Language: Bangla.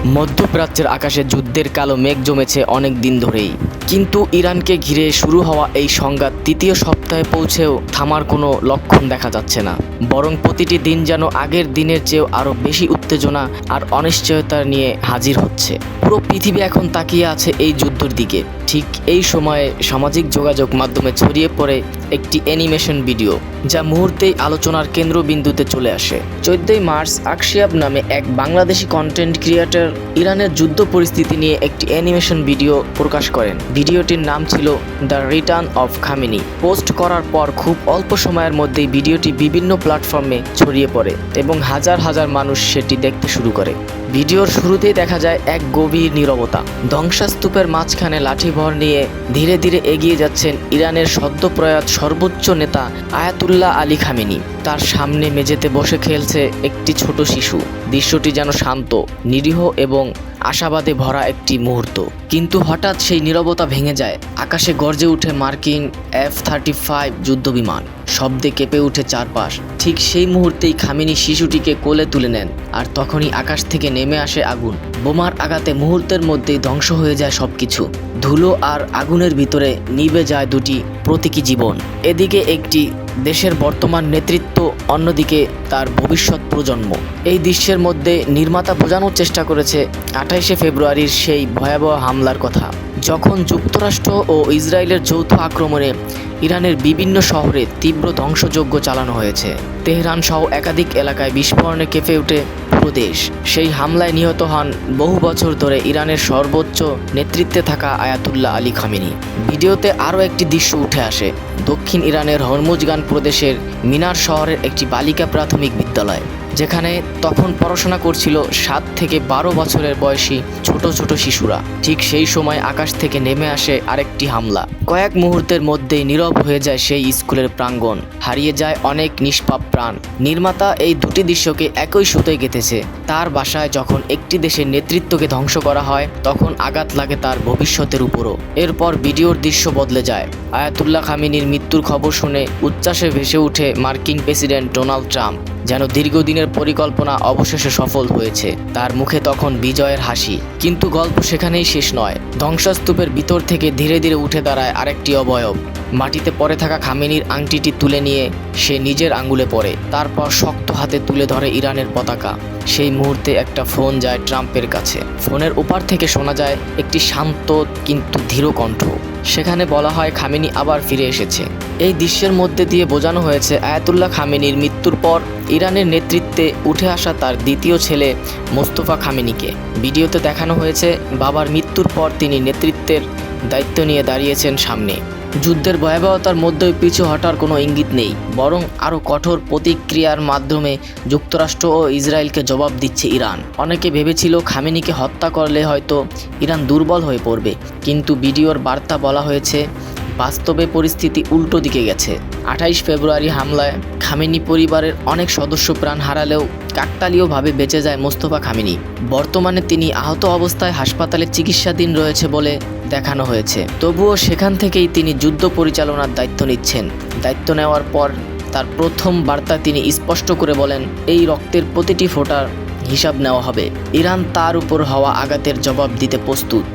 মধ্যপ্রাচ্যের আকাশে যুদ্ধের কালো মেঘ জমেছে অনেক দিন ধরেই, কিন্তু ইরানকে ঘিরে শুরু হওয়া এই সংঘাত তৃতীয় সপ্তাহে পৌঁছেও থামার কোনো লক্ষণ দেখা যাচ্ছে না। বরং প্রতিটি দিন যেন আগের দিনের চেয়েও আরও বেশি উত্তেজনা আর অনিশ্চয়তা নিয়ে হাজির হচ্ছে। পুরো পৃথিবী এখন তাকিয়ে আছে এই যুদ্ধের দিকে। ঠিক এই সময়ে সামাজিক যোগাযোগ মাধ্যমে ছড়িয়ে পড়ে একটি অ্যানিমেশন ভিডিও, যা মুহূর্তেই আলোচনার কেন্দ্রবিন্দুতে চলে আসে। 14 মার্চ আকশিয়াব নামে এক বাংলাদেশি কন্টেন্ট ক্রিয়েটর ইরানের যুদ্ধ পরিস্থিতি নিয়ে একটি অ্যানিমেশন ভিডিও প্রকাশ করেন। ভিডিওটির নাম ছিল the return of Khamenei. Post করার পর খুব অল্প সময়ের মধ্যেই ভিডিওটি বিভিন্ন প্ল্যাটফর্মে ছড়িয়ে পড়ে এবং হাজার হাজার মানুষ সেটি দেখতে শুরু করে। ভিডিওর শুরুতেই দেখা যায় এক গভীর নীরবতা। ধ্বংসস্তূপের মাঝখানে লাঠিভর নিয়ে ধীরে ধীরে এগিয়ে যাচ্ছেন ইরানের সদ্যপ্রয়াত সর্বোচ্চ নেতা আয়াতুল্লাহ আলী খামেনি। তার সামনে মেঝেতে বসে খেলছে একটি ছোট শিশু। দৃশ্যটি যেন শান্ত, নিরীহ এবং আশাবাদে ভরা একটি মুহূর্ত। কিন্তু হঠাৎ সেই নীরবতা ভেঙে যায়। আকাশে গর্জে ওঠে মার্কিন F-35 যুদ্ধবিমান। শব্দে কেঁপে ওঠে চারপাশ। ঠিক সেই মুহূর্তেই খামেনি শিশুটিকে কোলে তুলে নেন, আর তখনই আকাশ থেকে নেমে আসে আগুন। বোমার আঘাতে মুহূর্তের মধ্যেই ধ্বংস হয়ে যায় সবকিছু। ধুলো আর আগুনের ভিতরে নিভে যায় দুটি প্রতীকী জীবন। এদিকে একটি দেশের বর্তমান নেতৃত্ব, অন্যদিকে তার ভবিষ্যৎ প্রজন্ম। এই দৃশ্যের মধ্যে নির্মাতা বোঝানোর চেষ্টা করেছে 28শে ফেব্রুয়ারির সেই ভয়াবহ হামলার কথা, যখন যুক্তরাষ্ট্র ও ইসরায়েলের যৌথ আক্রমণে ইরানের বিভিন্ন শহরে তীব্র ধ্বংসযজ্ঞ চালানো হয়েছে। তেহরান সহ একাধিক এলাকায় বিস্ফোরণে কেঁপে ওঠে পুরো দেশ। সেই হামলায় নিহত হন বহু বছর ধরে ইরানের সর্বোচ্চ নেতৃত্বে থাকা আয়াতুল্লাহ আলী খামেনি। ভিডিওতে আরও একটি দৃশ্য উঠে আসে। দক্ষিণ ইরানের হরমুজগান প্রদেশের মিনার শহরের একটি বালিকা প্রাথমিক বিদ্যালয়, যেখানে তখন পড়াশোনা করছিল 7 থেকে 12 বছরের বয়সী ছোট ছোট শিশুরা। ঠিক সেই সময় আকাশ থেকে নেমে আসে আরেকটি হামলা। কয়েক মুহূর্তের মধ্যেই নীরব হয়ে যায় সেই স্কুলের প্রাঙ্গণ, হারিয়ে যায় অনেক নিষ্পাপ প্রাণ। নির্মাতা এই দুটি দৃশ্যকে একই সুতোয় গেঁথেছে। তার বাসায় যখন একটি দেশের নেতৃত্বকে ধ্বংস করা হয়, তখন আঘাত লাগে তার ভবিষ্যতের উপরও। এরপর ভিডিওর দৃশ্য বদলে যায়। আয়াতুল্লাহ খামেনির মৃত্যুর খবর শুনে উচ্ছ্বাসে ভেসে ওঠে মার্কিন প্রেসিডেন্ট ডোনাল্ড ট্রাম্প, যেন দীর্ঘদিনের পরিকল্পনা অবশেষে সফল হয়েছে। তার মুখে তখন বিজয়ের হাসি। কিন্তু গল্প সেখানেই শেষ নয়। ধ্বংসস্তূপের ভিতর থেকে ধীরে ধীরে উঠে দাঁড়ায় আরেকটি অবয়ব। মাটিতে পড়ে থাকা খামেনির আংটিটি তুলে নিয়ে সে নিজের আঙ্গুলে পড়ে। তারপর শক্ত হাতে তুলে ধরে ইরানের পতাকা। সেই মুহূর্তে একটা ফোন যায় ট্রাম্পের কাছে। ফোনের ওপার থেকে শোনা যায় একটি শান্ত কিন্তু ধীর কণ্ঠ। সেখানে বলা হয় খামেনি আবার ফিরে এসেছে। এই দৃশ্যের মধ্যে দিয়ে বোঝানো হয়েছে আয়াতুল্লাহ খামেনির মৃত্যুর পর ইরানের নেতৃত্বে উঠে আসা তার দ্বিতীয় ছেলে মোস্তফা খামেনিকে। ভিডিওতে দেখানো হয়েছে বাবার মৃত্যুর পর তিনি নেতৃত্বের দায়িত্ব নিয়ে দাঁড়িয়েছেন সামনে। যুদ্ধের ভয়াবহতার মধ্যেই পিছু হটার কোনো ইঙ্গিত নেই, বরং আরও কঠোর প্রতিক্রিয়ার মাধ্যমে যুক্তরাষ্ট্র ও ইসরায়েলকে জবাব দিচ্ছে ইরান। অনেকে ভেবেছিল খামেনিকে হত্যা করলে হয়তো ইরান দুর্বল হয়ে পড়বে, কিন্তু ভিডিওর বার্তা বলা হয়েছে বাস্তবে পরিস্থিতি উল্টো দিকে গেছে। 28 ফেব্রুয়ারি হামলায় খামেনি পরিবারের অনেক সদস্য প্রাণ হারালেও কাকতালীয়ভাবে বেঁচে যায় মোস্তফা খামেনি। বর্তমানে তিনি আহত অবস্থায় হাসপাতালে চিকিৎসাধীন রয়েছে বলে দেখানো হয়েছে। তবুও সেখান থেকেই তিনি যুদ্ধ পরিচালনার দায়িত্ব নিচ্ছেন। দায়িত্ব নেওয়ার পর তার প্রথম বার্তা তিনি স্পষ্ট করে বলেন, এই রক্তের প্রতিটি ফোঁটার হিসাব নেওয়া হবে। ইরান তার উপর হওয়া আঘাতের জবাব দিতে প্রস্তুত।